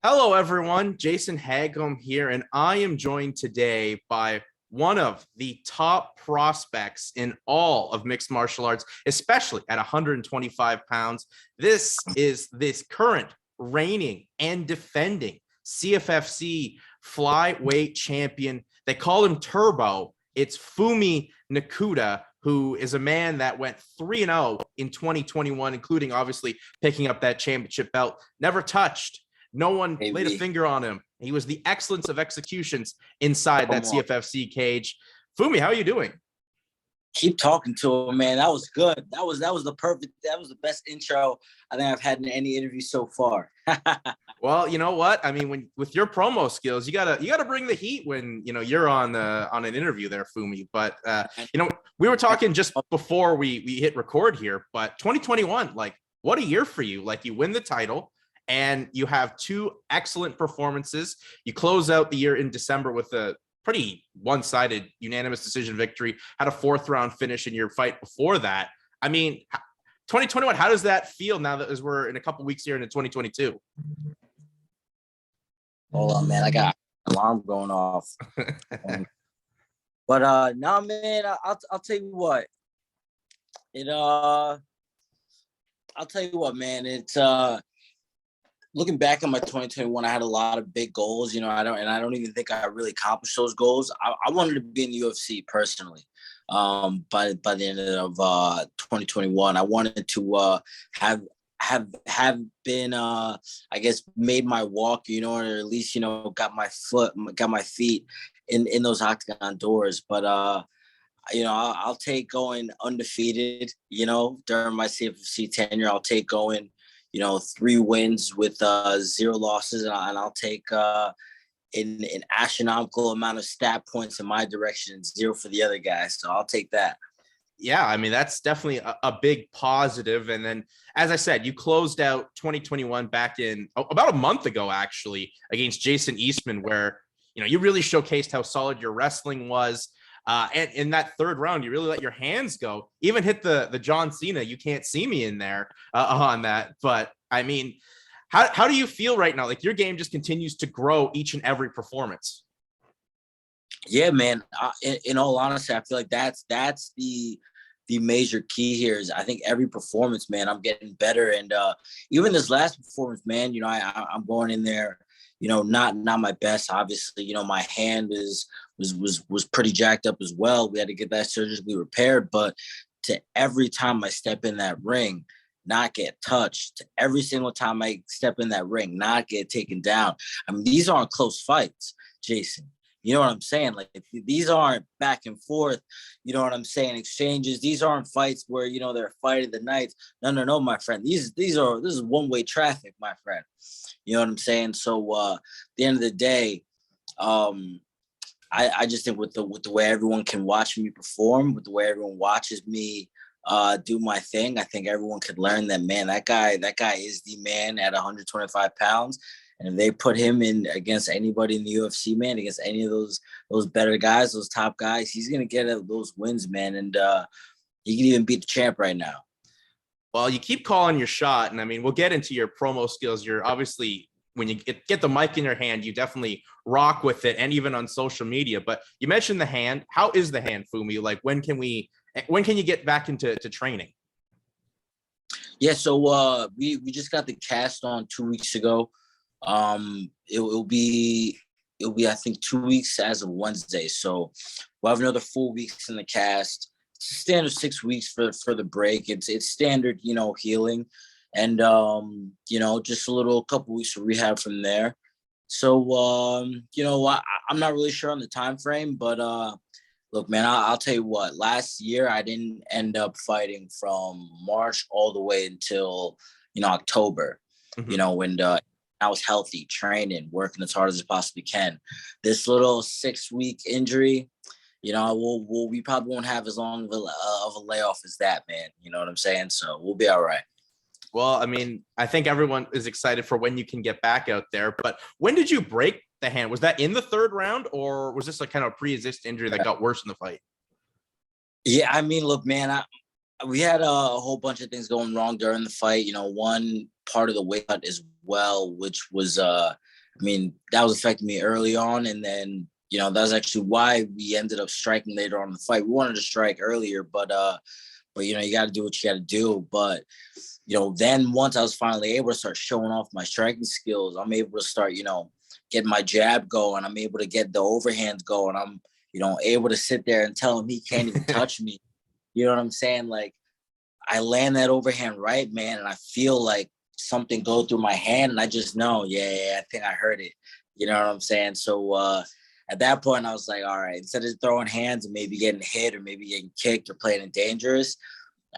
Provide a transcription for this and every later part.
Hello, everyone. Jason Hagholm here, and I am joined today by one of the top prospects in all of mixed martial arts, especially at 125 pounds. This is this current reigning and defending CFFC Flyweight Champion. They call him Turbo. It's Phumi Nkuta, who is a man that went 3-0 in 2021, including obviously picking up that championship belt. Never touched. No one laid a finger on him. He was the excellence of executions inside that CFFC cage. Phumi, how are you doing? Keep talking to him, man. That was good. That was the best intro I think I've had in any interview so far. Well, you know what? I mean, with your promo skills, you gotta bring the heat when you're on an interview there, Phumi. But we were talking just before we hit record here, but 2021, like, what a year for you. Like, you win the title. And you have two excellent performances. You close out the year in December with a pretty one-sided unanimous decision victory, had a fourth round finish in your fight before that. I mean, 2021, how does that feel now that as we're in a couple weeks here into 2022? Hold on, man. I got an alarm going off. But no, man, I'll tell you what. I'll tell you what, man. It's looking back on my 2021, I had a lot of big goals. I don't even think I really accomplished those goals. I wanted to be in the UFC personally. By the end of 2021, I wanted to have been I guess made my walk, or at least got my feet in those octagon doors. But I'll take going undefeated. During my CFFC tenure, I'll take going 3 wins with 0 losses, and I'll take an astronomical amount of stat points in my direction and 0 for the other guys. So I'll take that. Yeah, I mean, that's definitely a big positive. And then, as I said, you closed out 2021 back in about a month ago, actually, against Jason Eastman, where you really showcased how solid your wrestling was. And in that third round, you really let your hands go, even hit the John Cena, you can't see me in there on that. But I mean, how do you feel right now? Like, your game just continues to grow each and every performance. Yeah, man. In all honesty, I feel like that's the major key here is I think every performance, man, I'm getting better. And even this last performance, man, I'm going in there, not my best. Obviously, my hand was pretty jacked up as well. We had to get that surgically repaired, but to every time I step in that ring, not get touched. Every single time I step in that ring, not get taken down. I mean, these aren't close fights, Jason. You know what I'm saying? Like, these aren't back and forth, you know what I'm saying, exchanges. These aren't fights where, they're a fight of the night. No, my friend. This is one-way traffic, my friend. You know what I'm saying? So at the end of the day, I just think with the way everyone can watch me perform, with the way everyone watches me do my thing, I think everyone could learn that, man, that guy is the man at 125 pounds. And if they put him in against anybody in the UFC, man, against any of those better guys, those top guys, he's going to get those wins, man. And he can even beat the champ right now. Well, you keep calling your shot. And I mean, we'll get into your promo skills. You're obviously, when you get the mic in your hand, you definitely rock with it, and even on social media. But you mentioned the hand. How is the hand, Phumi? Like, when can you get back into training? Yeah, so we just got the cast on 2 weeks ago. It'll be I think 2 weeks as of Wednesday. So we'll have another 4 weeks in the cast. It's a standard 6 weeks for the break. It's standard, healing. And just a couple weeks of rehab from there. So I'm not really sure on the time frame, but look, man, I'll tell you what. Last year, I didn't end up fighting from March all the way until October. Mm-hmm. When I was healthy, training, working as hard as I possibly can. This little 6-week injury, we probably won't have as long of a layoff as that, man. You know what I'm saying? So we'll be all right. Well, I mean, I think everyone is excited for when you can get back out there. But when did you break the hand? Was that in the third round, or was this a kind of pre-existing injury that got worse in the fight? Yeah, I mean, look, man, We had a whole bunch of things going wrong during the fight. You know, one part of the weight cut as well, which was, I mean, that was affecting me early on. And then, you know, that was actually why we ended up striking later on in the fight. We wanted to strike earlier, but you know, you got to do what you got to do. But, you know, then once I was finally able to start showing off my striking skills, I'm able to start, you know, getting my jab going. I'm able to get the overhands going. I'm, you know, able to sit there and tell him he can't even touch me. You know what I'm saying? Like, I land that overhand right, man, and I feel like something go through my hand, and I just know, yeah, I think I heard it. You know what I'm saying? So at that point, I was like, all right, instead of throwing hands and maybe getting hit or maybe getting kicked or playing it dangerous,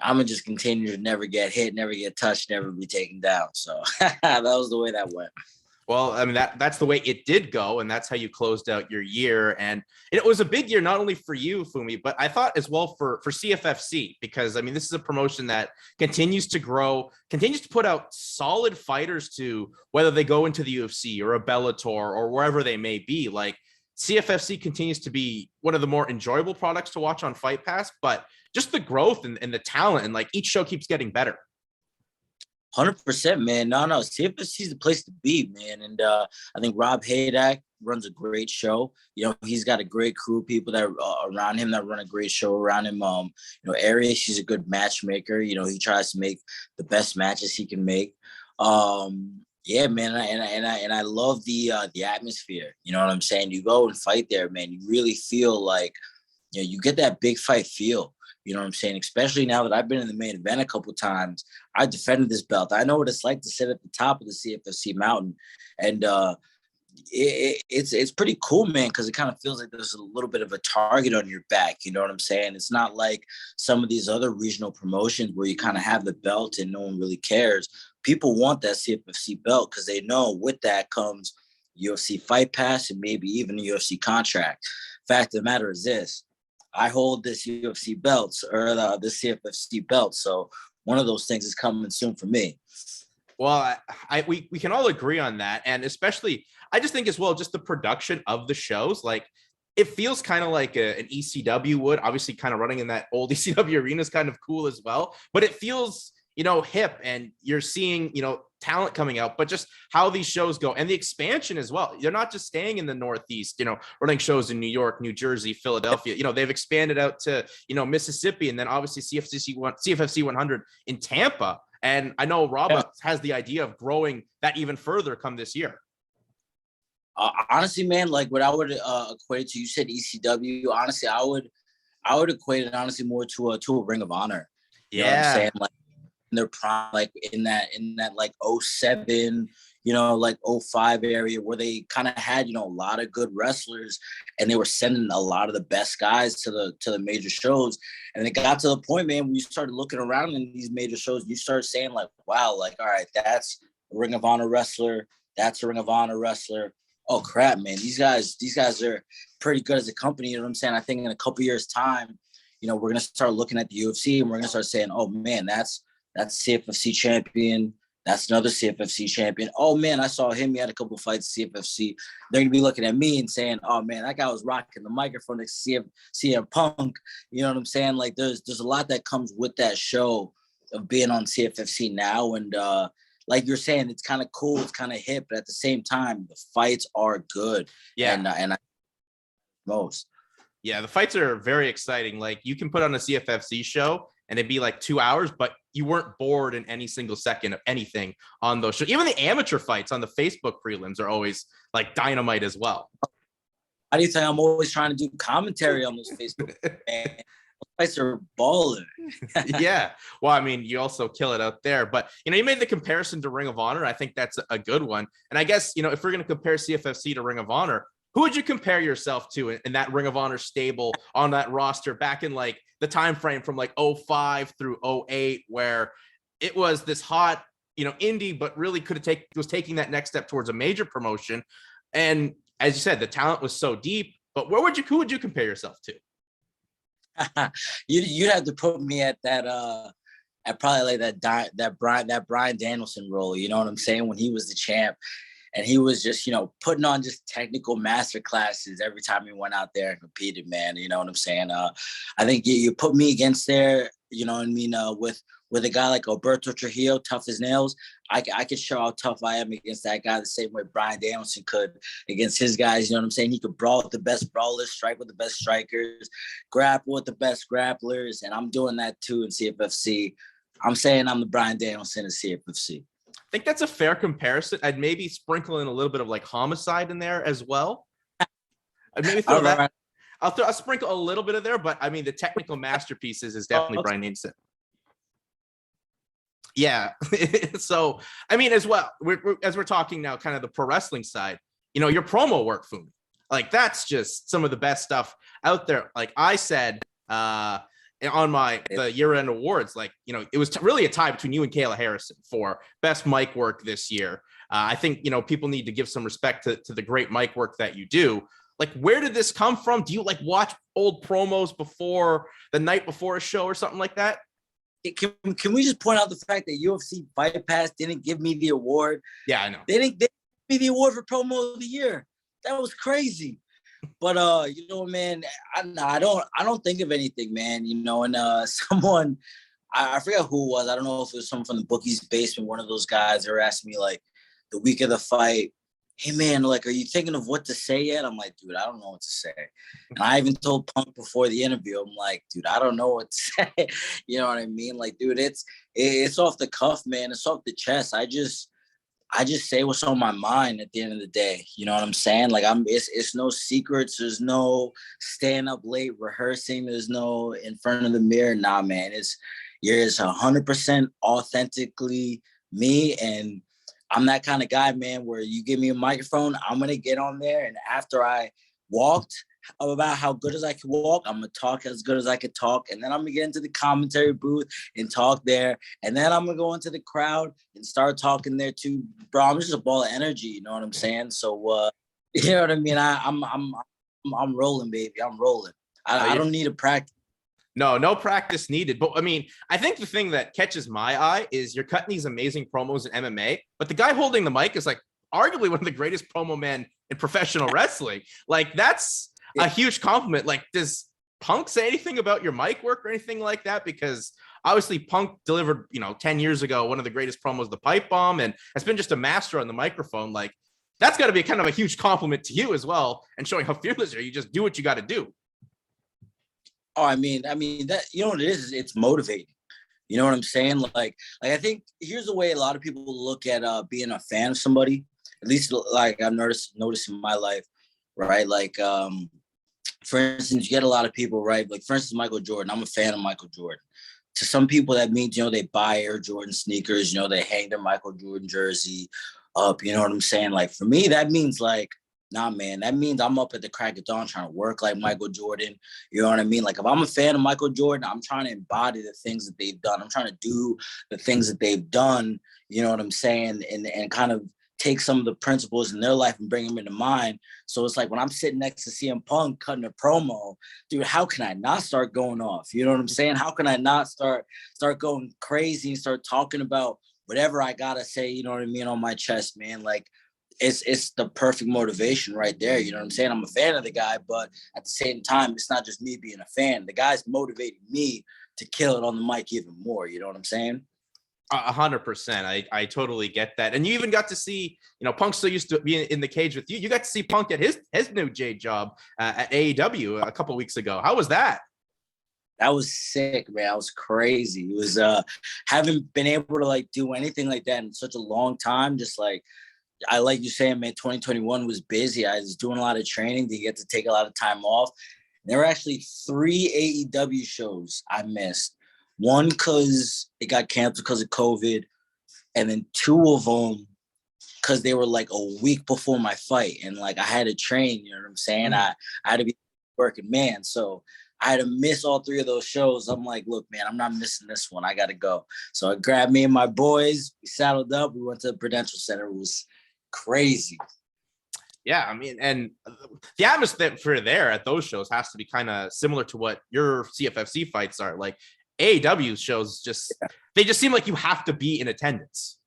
I'm gonna just continue to never get hit, never get touched, never be taken down. So that was the way that went. Well, I mean, that's the way it did go, and that's how you closed out your year. And it was a big year, not only for you, Phumi, but I thought as well for CFFC, because I mean, this is a promotion that continues to grow, continues to put out solid fighters to whether they go into the UFC or a Bellator or wherever they may be. Like, CFFC continues to be one of the more enjoyable products to watch on Fight Pass, but just the growth and the talent, and like each show keeps getting better. 100%, man. No, CFFC is the place to be, man. And I think Rob Haydak runs a great show. You know, he's got a great crew of people that are around him that run a great show around him. You know, Arias, he's a good matchmaker. You know, he tries to make the best matches he can make. Yeah, man, and I love the atmosphere. You know what I'm saying? You go and fight there, man. You really feel like, you know, you get that big fight feel. You know what I'm saying? Especially now that I've been in the main event a couple of times, I defended this belt. I know what it's like to sit at the top of the CFFC mountain, and it's pretty cool, man, because it kind of feels like there's a little bit of a target on your back. You know what I'm saying? It's not like some of these other regional promotions where you kind of have the belt and no one really cares. People want that CFFC belt because they know with that comes UFC Fight Pass and maybe even a UFC contract. Fact of the matter is this. I hold this UFC belts or the CFFC belt. So one of those things is coming soon for me. Well, we can all agree on that. And especially, I just think as well, just the production of the shows, like it feels kind of like an ECW would. Obviously, kind of running in that old ECW arena is kind of cool as well. But it feels, you know, hip, and you're seeing, you know, talent coming out, but just how these shows go and the expansion as well. You're not just staying in the Northeast, you know, running shows in New York, New Jersey, Philadelphia. You know, they've expanded out to, you know, Mississippi, and then obviously CFFC 100 in Tampa. And I know Rob has the idea of growing that even further come this year. Honestly, man, like what I would equate to, you said ECW. Honestly, I would equate it honestly more to a Ring of Honor. You know what I'm saying? Like in their prime, like in that like 07, you know, like 05 area where they kind of had, you know, a lot of good wrestlers, and they were sending a lot of the best guys to the major shows. And it got to the point, man, when you started looking around in these major shows, you start saying like, wow, like, all right, that's a Ring of Honor wrestler. That's a Ring of Honor wrestler. Oh crap, man, these guys are pretty good as a company. You know what I'm saying? I think in a couple years time, you know, we're going to start looking at the UFC and we're going to start saying, oh man, that's CFFC champion. That's another CFFC champion. Oh man, I saw him. He had a couple fights CFFC. They're gonna be looking at me and saying, "Oh man, that guy was rocking the microphone next to CM Punk." You know what I'm saying? Like, there's a lot that comes with that show of being on CFFC now, and like you're saying, it's kind of cool, it's kind of hip, but at the same time, the fights are good. Yeah, and I most. Yeah, the fights are very exciting. Like, you can put on a CFFC show and it'd be like 2 hours, but you weren't bored in any single second of anything on those shows. Even the amateur fights on the Facebook prelims are always like dynamite as well. How do you think I'm always trying to do commentary on those Facebook? Man, those fights are balling. Yeah. Well, I mean, you also kill it out there, but you know, you made the comparison to Ring of Honor. I think that's a good one. And I guess, you know, if we're going to compare CFFC to Ring of Honor, who would you compare yourself to in that Ring of Honor stable on that roster back in like the time frame from like 05 through 08, where it was this hot, you know, indie, but really was taking that next step towards a major promotion. And as you said, the talent was so deep, but who would you compare yourself to? You'd have to put me at that at probably like that Bryan Danielson role. You know what I'm saying? When he was the champ. And he was just, you know, putting on just technical master classes every time he went out there and competed, man. You know what I'm saying? I think you put me against there, you know what I mean, with a guy like Alberto Trujillo, tough as nails, I could show how tough I am against that guy the same way Bryan Danielson could against his guys. You know what I'm saying? He could brawl with the best brawlers, strike with the best strikers, grapple with the best grapplers, and I'm doing that too in CFFC. I'm saying I'm the Bryan Danielson of CFFC. I think that's a fair comparison. I'd maybe sprinkle in a little bit of like homicide in there as well. I'd maybe throw that. Right. I'll sprinkle a little bit of there, but I mean, the technical masterpieces is definitely Bryan Danielson. Yeah. So, I mean, as well, as we're talking now, kind of the pro wrestling side, you know, your promo work, Phumi, like that's just some of the best stuff out there. Like I said, on the year-end awards, like, you know, it was really a tie between you and Kayla Harrison for best mic work this year. I think, you know, people need to give some respect to the great mic work that you do. Like, where did this come from? Do you like watch old promos before the night before a show or something like that? Can we just point out the fact that UFC Fight Pass didn't give me the award? Yeah, I know. They didn't give me the award for promo of the year. That was crazy. But you know, man, I don't think of anything, man. You know, and someone, I forget who it was. I don't know if it was someone from the bookies basement, one of those guys. They were asking me like the week of the fight, hey man, like, are you thinking of what to say yet? I'm like, dude, I don't know what to say. And I even told Punk before the interview, I'm like, dude, I don't know what to say. You know what I mean? Like, dude, it's off the cuff, man. It's off the chest. I just say what's on my mind at the end of the day. You know what I'm saying? Like, it's no secrets. There's no staying up late rehearsing. There's no in front of the mirror. Nah, man, it's 100% authentically me. And I'm that kind of guy, man, where you give me a microphone, I'm going to get on there. And after I walked about how good as I could walk, I'm going to talk as good as I could talk. And then I'm going to get into the commentary booth and talk there. And then I'm going to go into the crowd and start talking there too. Bro, I'm just a ball of energy. You know what I'm saying? So, you know what I mean? I'm rolling, baby. I'm rolling. I don't need a practice. No practice needed. But I mean, I think the thing that catches my eye is you're cutting these amazing promos in MMA, but the guy holding the mic is like arguably one of the greatest promo men in professional wrestling. Like, that's a huge compliment. Like, does Punk say anything about your mic work or anything like that? Because obviously Punk delivered, 10 years ago, one of the greatest promos, the pipe bomb, and has been just a master on the microphone. Like, that's got to be kind of a huge compliment to you as well, and showing how fearless you are. You just do what you got to do. Oh, I mean that, you know what it is? It's motivating. You know what I'm saying? Like I think here's the way a lot of people look at being a fan of somebody. At least like I've noticed in my life, right? Like for instance, you get a lot of people, right? Like for instance, Michael Jordan. I'm a fan of Michael Jordan. To some people, that means, they buy Air Jordan sneakers. They hang their Michael Jordan jersey up. You know what I'm saying? Like for me, that means like, nah, man, that means I'm up at the crack of dawn trying to work like Michael Jordan. You know what I mean? Like, if I'm a fan of Michael Jordan, I'm trying to embody the things that they've done. I'm trying to do the things that they've done, you know what I'm saying? And kind of take some of the principles in their life and bring them into mine. So it's like when I'm sitting next to CM Punk cutting a promo, dude, how can I not start going off? You know what I'm saying? How can I not start going crazy and start talking about whatever I got to say, you know what I mean, on my chest, man? Like, it's the perfect motivation right there. You know what I'm saying? I'm a fan of the guy, but at the same time, it's not just me being a fan. The guy's motivating me to kill it on the mic even more. You know what I'm saying? 100%. I totally get that. And you even got to see, Punk still used to be in the cage with you. You got to see Punk at his new J job at AEW a couple of weeks ago. How was that? That was sick, man. That was crazy. It was haven't been able to like do anything like that in such a long time. Just like, I like you saying, man, 2021 was busy. I was doing a lot of training to get to take a lot of time off. There were actually 3 AEW shows I missed. One because it got canceled because of COVID, and then 2 of them because they were like a week before my fight. And like I had to train, you know what I'm saying? Mm-hmm. I had to be working man. So I had to miss all 3 of those shows. I'm like, look, man, I'm not missing this one. I got to go. So I grabbed me and my boys. We saddled up. We went to the Prudential Center. It was crazy. Yeah, I mean, and the atmosphere there at those shows has to be kind of similar to what your CFFC fights are. Like AEW shows, they just seem like you have to be in attendance.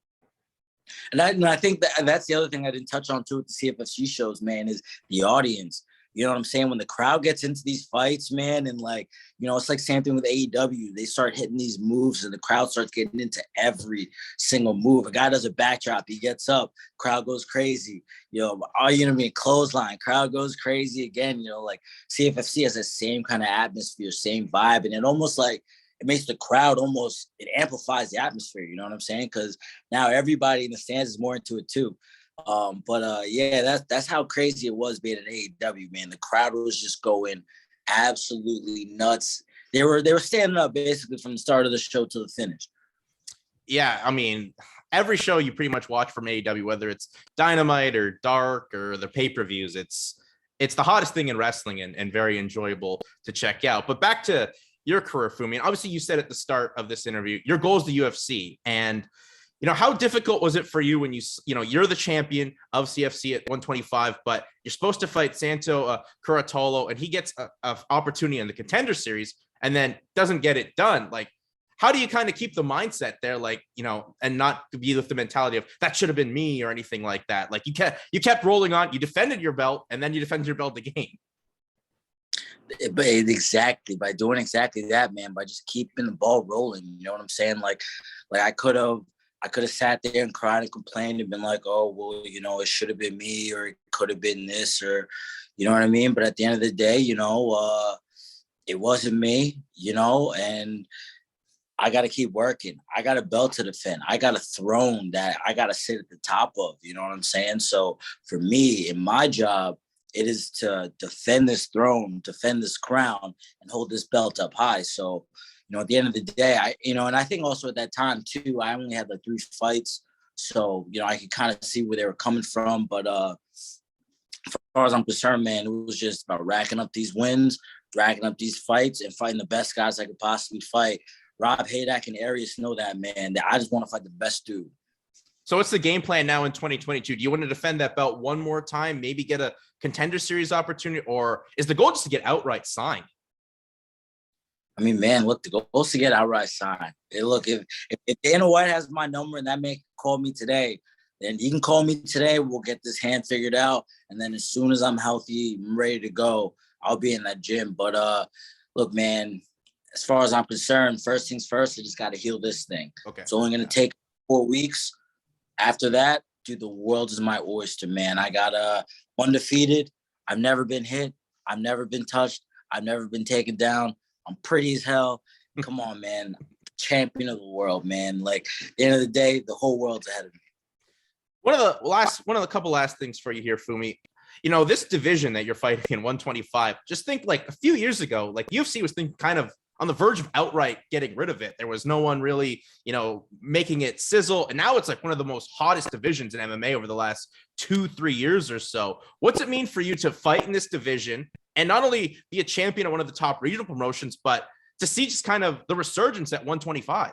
And I think that's the other thing I didn't touch on too with the CFFC shows, man, is the audience. You know what I'm saying? When the crowd gets into these fights, man, and like, it's like same thing with AEW. They start hitting these moves and the crowd starts getting into every single move. A guy does a backdrop, he gets up, crowd goes crazy. All you know what I mean? Clothesline, crowd goes crazy again. Like CFFC has the same kind of atmosphere, same vibe. And it almost like, it makes the crowd it amplifies the atmosphere. You know what I'm saying? Because now everybody in the stands is more into it too. Yeah, that's how crazy it was being at AEW, man. The crowd was just going absolutely nuts. They were standing up basically from the start of the show to the finish. Yeah, I mean, every show you pretty much watch from AEW, whether it's Dynamite or Dark or the pay-per-views, it's the hottest thing in wrestling and very enjoyable to check out. But back to your career, Phumi, and obviously you said at the start of this interview, your goal is the UFC, and how difficult was it for you when you're the champion of CFC at 125, but you're supposed to fight Santo Curatolo, and he gets an opportunity in the Contender Series and then doesn't get it done? Like, how do you kind of keep the mindset there, like, and not be with the mentality of that should have been me or anything like that? Like, you kept rolling on, you defended your belt, and then you defended your belt again. But exactly, by doing exactly that, man, by just keeping the ball rolling. You know what I'm saying? Like I could have sat there and cried and complained and been like, oh, well, it should have been me, or it could have been this, or, you know what I mean? But at the end of the day, it wasn't me, and I got to keep working. I got a belt to defend. I got a throne that I got to sit at the top of, you know what I'm saying? So for me, in my job, it is to defend this throne, defend this crown, and hold this belt up high. So, at the end of the day, and I think also at that time too, I only had like 3 fights. So, I could kind of see where they were coming from. But as far as I'm concerned, man, it was just about racking up these wins, racking up these fights, and fighting the best guys I could possibly fight. Rob Haydack and Arius know that, man, that I just want to fight the best dude. So what's the game plan now in 2022? Do you want to defend that belt one more time, maybe get a Contender Series opportunity, or is the goal just to get outright signed? I mean, man, look, the goal is to get outright signed. Hey, look, if Dana White has my number and that man can call me today, then he can call me today. We'll get this hand figured out. And then as soon as I'm healthy, I'm ready to go, I'll be in that gym. But look, man, as far as I'm concerned, first things first, I just got to heal this thing. Okay. It's only going to take 4 weeks. After that, dude, the world is my oyster, man. I got undefeated. I've never been hit. I've never been touched. I've never been taken down. I'm pretty as hell. Come on, man. Champion of the world, man. Like, at the end of the day, the whole world's ahead of me. One of the couple last things for you here, Phumi. This division that you're fighting in 125, just think like a few years ago, like UFC was thinking kind of on the verge of outright getting rid of it. There was no one really, making it sizzle. And now it's like one of the most hottest divisions in MMA over the last 2-3 years or so. What's it mean for you to fight in this division and not only be a champion at one of the top regional promotions, but to see just kind of the resurgence at 125?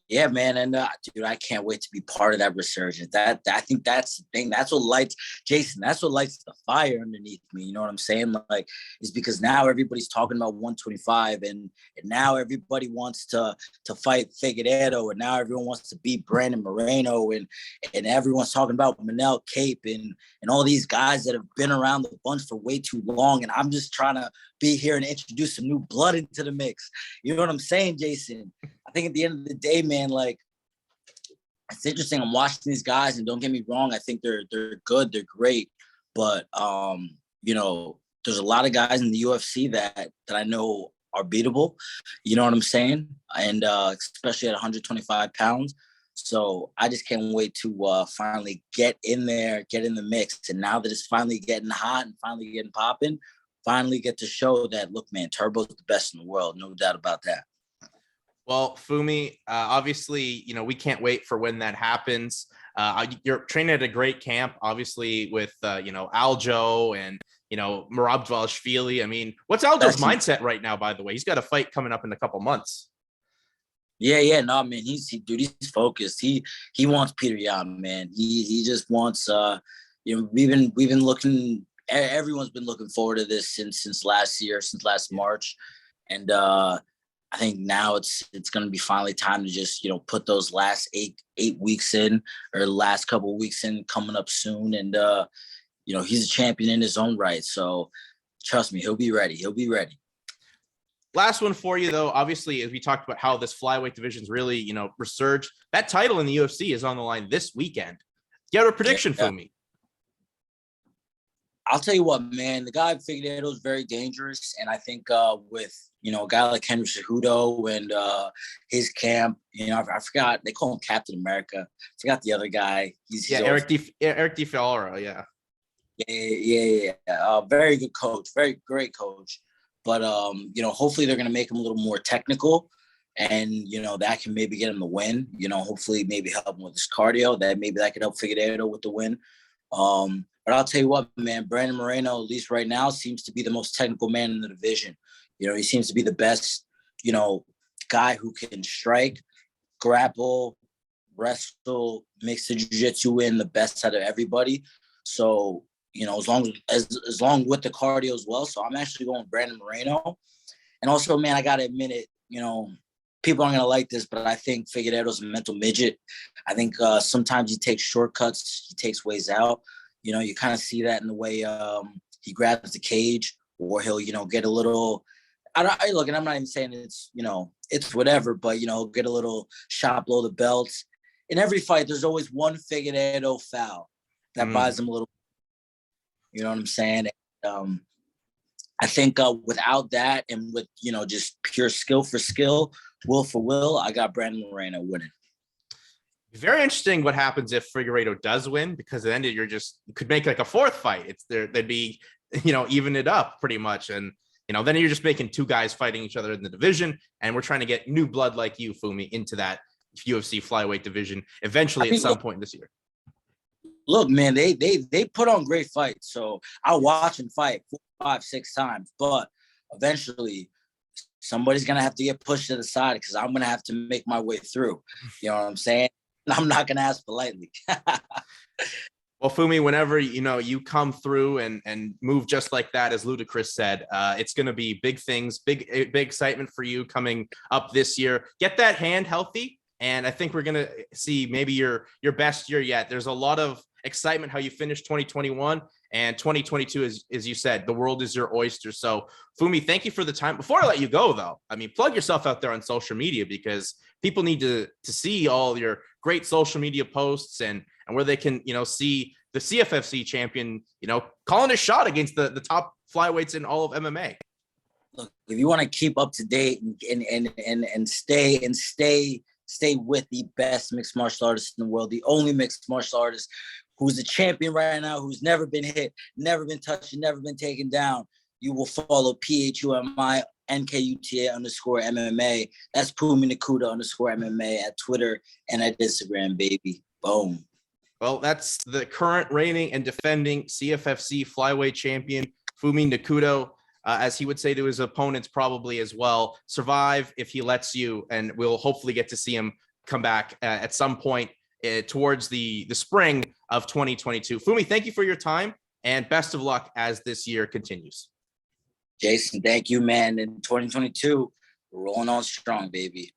Yeah, man. And dude, I can't wait to be part of that resurgence. I think that's the thing. That's what lights the fire underneath me. You know what I'm saying? Like, it's because now everybody's talking about 125 and now everybody wants to fight Figueiredo, and now everyone wants to beat Brandon Moreno, and everyone's talking about Manel Cape and all these guys that have been around the bunch for way too long. And I'm just trying to be here and introduce some new blood into the mix. You know what I'm saying, Jason? I think at the end of the day, man, like, it's interesting. I'm watching these guys, and don't get me wrong, I think they're good, they're great. But there's a lot of guys in the UFC that I know are beatable. You know what I'm saying? And especially at 125 pounds. So I just can't wait to finally get in there, get in the mix. And now that it's finally getting hot and finally getting popping, finally get to show that, look, man, Turbo's the best in the world. No doubt about that. Well, Phumi, obviously, we can't wait for when that happens. You're training at a great camp, obviously, with, Aljo and, Merab Dvalishvili. I mean, what's Aljo's mindset right now, by the way? He's got a fight coming up in a couple months. Yeah. No, man, he's focused. He wants Peter Yan, man. He just wants, we've been looking, everyone's been looking forward to this since last year, since last March. And, I think now it's going to be finally time to just, put those last eight weeks in, or last couple of weeks in, coming up soon. And, he's a champion in his own right. So trust me, he'll be ready. He'll be ready. Last one for you, though. Obviously, as we talked about how this flyweight division's really, resurged, that title in the UFC is on the line this weekend. You have a prediction for me? I'll tell you what, man. The guy Figueiredo is very dangerous, and I think with a guy like Henry Cejudo and his camp, I forgot they call him Captain America. I forgot the other guy. He's Eric Di Fiora, yeah. Yeah. Very good coach, very great coach. But hopefully they're gonna make him a little more technical, and that can maybe get him the win. Hopefully maybe help him with his cardio. That could help Figueiredo with the win. But I'll tell you what, man, Brandon Moreno, at least right now, seems to be the most technical man in the division. He seems to be the best, guy who can strike, grapple, wrestle, mix the jiu-jitsu in, the best out of everybody. So, as long with the cardio as well. So I'm actually going Brandon Moreno. And also, man, I got to admit it, people aren't going to like this, but I think Figueiredo's a mental midget. I think sometimes he takes shortcuts. He takes ways out. You kind of see that in the way he grabs the cage, or he'll, get a little, and I'm not even saying it's, it's whatever, but, get a little shot below the belt. In every fight, there's always one Figueiredo foul that buys him a little, you know what I'm saying? I think without that and with, just pure skill for skill, will for will, I got Brandon Moreno winning. Very interesting what happens if Figueiredo does win, because then you could make like a fourth fight. They'd be, even it up pretty much. And, then you're just making two guys fighting each other in the division. And we're trying to get new blood like you, Phumi, into that UFC flyweight division eventually at some point this year. Look, man, they put on great fights. So I'll watch them fight 4, 5, 6 times. But eventually somebody's going to have to get pushed to the side, because I'm going to have to make my way through. You know what I'm saying? I'm not going to ask politely. Well, Phumi, whenever, you come through and move just like that, as Ludacris said, it's going to be big things, big excitement for you coming up this year. Get that hand healthy. And I think we're going to see maybe your best year yet. There's a lot of excitement how you finished 2021 and 2022, as you said, the world is your oyster. So Phumi, thank you for the time. Before I let you go, though, plug yourself out there on social media, because people need to see all your great social media posts and where they can, see the CFFC champion, calling a shot against the top flyweights in all of MMA. Look, if you want to keep up to date and stay with the best mixed martial artist in the world, the only mixed martial artist who's a champion right now, who's never been hit, never been touched, and never been taken down, you will follow PHUMI NKUTA_MMA. That's Phumi Nkuta _MMA at Twitter and at Instagram, baby. Boom. Well, that's the current reigning and defending CFFC Flyweight Champion, Phumi Nkuta. As he would say to his opponents probably as well, survive if he lets you, and we'll hopefully get to see him come back at some point towards the spring of 2022. Phumi, thank you for your time, and best of luck as this year continues. Jason, thank you, man. In 2022, we're rolling on strong, baby.